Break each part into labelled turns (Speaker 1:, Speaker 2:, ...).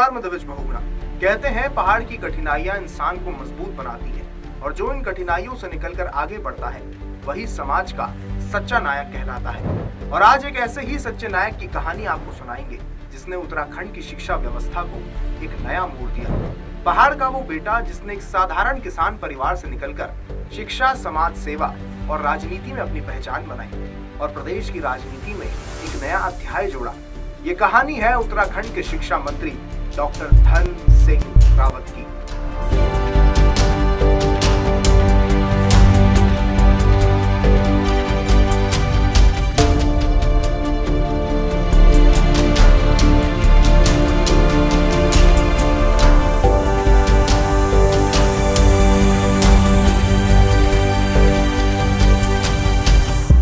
Speaker 1: नमस्कार, मैं दिविज बहुगुणा। कहते हैं पहाड़ की कठिनाइयां इंसान को मजबूत बनाती है और जो इन कठिनाइयों से निकलकर आगे बढ़ता है वही समाज का सच्चा नायक कहलाता है। और आज एक ऐसे ही सच्चे नायक की कहानी आपको सुनाएंगे जिसने उत्तराखंड की शिक्षा व्यवस्था को एक नया मोड़ दिया। पहाड़ का वो बेटा जिसने एक साधारण किसान परिवार से निकलकर शिक्षा, समाज सेवा और राजनीति में अपनी पहचान बनाई और प्रदेश की राजनीति में एक नया अध्याय जोड़ा। ये कहानी है उत्तराखंड के शिक्षा मंत्री डॉक्टर धन सिंह रावत की।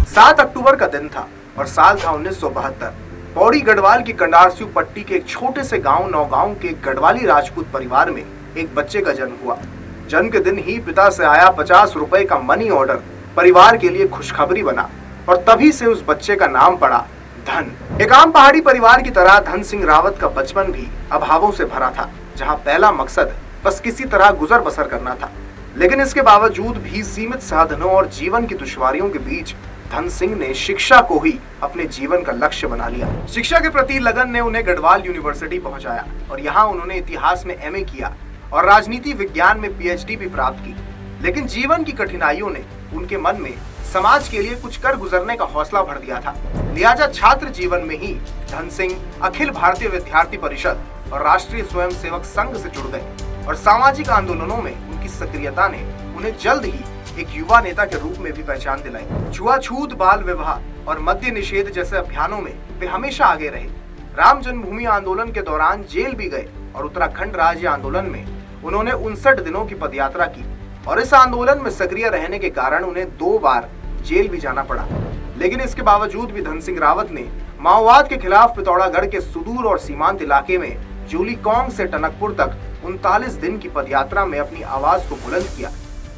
Speaker 1: सात अक्टूबर का दिन था और साल था 1972। पौड़ी गढ़वाल की कंडारस्यू पट्टी के एक छोटे से गांव नौगांव के गढ़वाली राजपूत परिवार में एक बच्चे का जन्म हुआ। जन्म के दिन ही पिता से आया 50 रुपए का मनी ऑर्डर परिवार के लिए खुशखबरी बना और तभी से उस बच्चे का नाम पड़ा धन। एक आम पहाड़ी परिवार की तरह धन सिंह रावत का बचपन भी अभावों से भरा था, जहां पहला मकसद बस किसी तरह गुजर बसर करना था। लेकिन इसके बावजूद भी सीमित साधनों और जीवन की दुश्वारियों के बीच धन सिंह ने शिक्षा को ही अपने जीवन का लक्ष्य बना लिया। शिक्षा के प्रति लगन ने उन्हें गढ़वाल यूनिवर्सिटी पहुंचाया और यहाँ उन्होंने इतिहास में एमए किया और राजनीति विज्ञान में पीएचडी भी प्राप्त की। लेकिन जीवन की कठिनाइयों ने उनके मन में समाज के लिए कुछ कर गुजरने का हौसला भर दिया था। लिहाजा छात्र जीवन में ही धन सिंह अखिल भारतीय विद्यार्थी परिषद और राष्ट्रीय स्वयंसेवक संघ से जुड़ गए और सामाजिक आंदोलनों में उनकी सक्रियता ने उन्हें जल्द ही एक युवा नेता के रूप में भी पहचान दिलाई। छुआछूत, बाल विवाह और मद्य निषेध जैसे अभियानों में वे हमेशा आगे रहे। राम जन्मभूमि आंदोलन के दौरान जेल भी गए और उत्तराखंड राज्य आंदोलन में उन्होंने 59 दिनों की पदयात्रा की और इस आंदोलन में सक्रिय रहने के कारण उन्हें 2 बार जेल भी जाना पड़ा। लेकिन इसके बावजूद भी धन सिंह रावत ने माओवाद के खिलाफ पिथौरागढ़ के सुदूर और सीमांत इलाके में जूलीकोंग से टनकपुर तक 39 दिन की पदयात्रा में अपनी आवाज को बुलंद किया।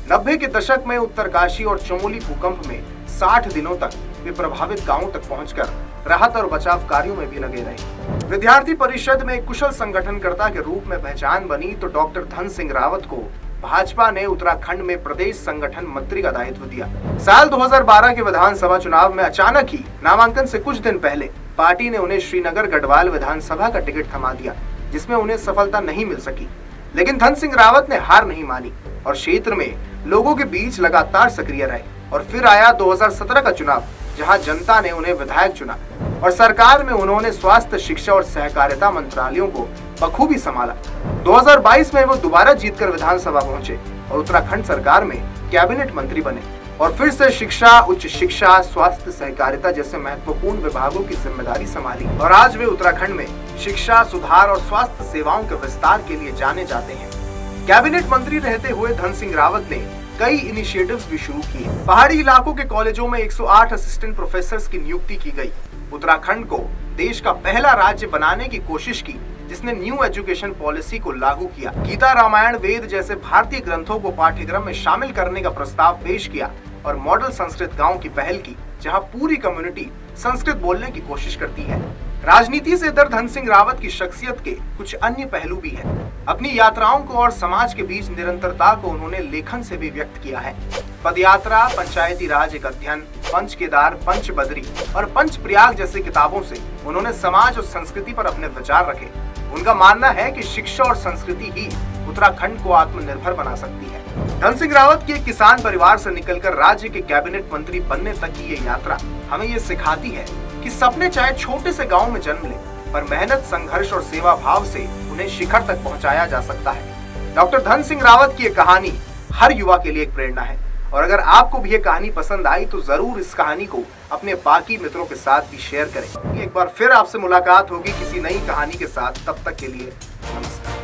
Speaker 1: 90 के दशक में उत्तरकाशी और चमोली भूकंप में 60 दिनों तक वे प्रभावित गांवों तक पहुंचकर राहत और बचाव कार्यों में भी लगे रहे। विद्यार्थी परिषद में एक कुशल संगठनकर्ता के रूप में पहचान बनी तो डॉक्टर धन सिंह रावत को भाजपा ने उत्तराखंड में प्रदेश संगठन मंत्री का दायित्व दिया। साल 2012 के विधानसभा चुनाव में अचानक ही नामांकन से कुछ दिन पहले पार्टी ने उन्हें श्रीनगर गढ़वाल विधानसभा का टिकट थमा दिया, जिसमें उन्हें सफलता नहीं मिल सकी। लेकिन धन सिंह रावत ने हार नहीं मानी और क्षेत्र में लोगों के बीच लगातार सक्रिय रहे। और फिर आया 2017 का चुनाव, जहां जनता ने उन्हें विधायक चुना और सरकार में उन्होंने स्वास्थ्य, शिक्षा और सहकारिता मंत्रालयों को बखूबी संभाला। 2022 में वो दोबारा जीतकर विधानसभा पहुंचे और उत्तराखंड सरकार में कैबिनेट मंत्री बने और फिर से शिक्षा, उच्च शिक्षा, स्वास्थ्य, सहकारिता जैसे महत्वपूर्ण विभागों की जिम्मेदारी संभाली। और आज वे उत्तराखंड में शिक्षा, सुधार और स्वास्थ्य सेवाओं के विस्तार के लिए जाने जाते हैं। कैबिनेट मंत्री रहते हुए धन सिंह रावत ने कई इनिशिएटिव्स भी शुरू किए। पहाड़ी इलाकों के कॉलेजों में 108 असिस्टेंट प्रोफेसर्स की नियुक्ति की गई। उत्तराखंड को देश का पहला राज्य बनाने की कोशिश की, जिसने न्यू एजुकेशन पॉलिसी को लागू किया। गीता, रामायण, वेद जैसे भारतीय ग्रंथों को पाठ्यक्रम में शामिल करने का प्रस्ताव पेश किया और मॉडल संस्कृत गांव की पहल की, जहां पूरी कम्युनिटी संस्कृत बोलने की कोशिश करती है। राजनीति से इधर धन सिंह रावत की शख्सियत के कुछ अन्य पहलू भी हैं। अपनी यात्राओं को और समाज के बीच निरंतरता को उन्होंने लेखन से भी व्यक्त किया है। पदयात्रा, पंचायती राज एक अध्ययन, पंच केदार, पंच बदरी और पंच प्रयाग जैसी किताबों से उन्होंने समाज और संस्कृति पर अपने विचार रखे। उनका मानना है कि शिक्षा और संस्कृति ही उत्तराखंड को आत्मनिर्भर बना सकती है। धन सिंह रावत के किसान परिवार से निकलकर राज्य के कैबिनेट मंत्री बनने तक की ये यात्रा हमें ये सिखाती है कि सपने चाहे छोटे से गांव में जन्म ले, पर मेहनत, संघर्ष और सेवा भाव से उन्हें शिखर तक पहुंचाया जा सकता है। डॉक्टर धन सिंह रावत की ये कहानी हर युवा के लिए एक प्रेरणा है और अगर आपको भी ये कहानी पसंद आई तो जरूर इस कहानी को अपने बाकी मित्रों के साथ भी शेयर करें। एक बार फिर आपसे मुलाकात होगी किसी नई कहानी के साथ। तब तक के लिए नमस्कार।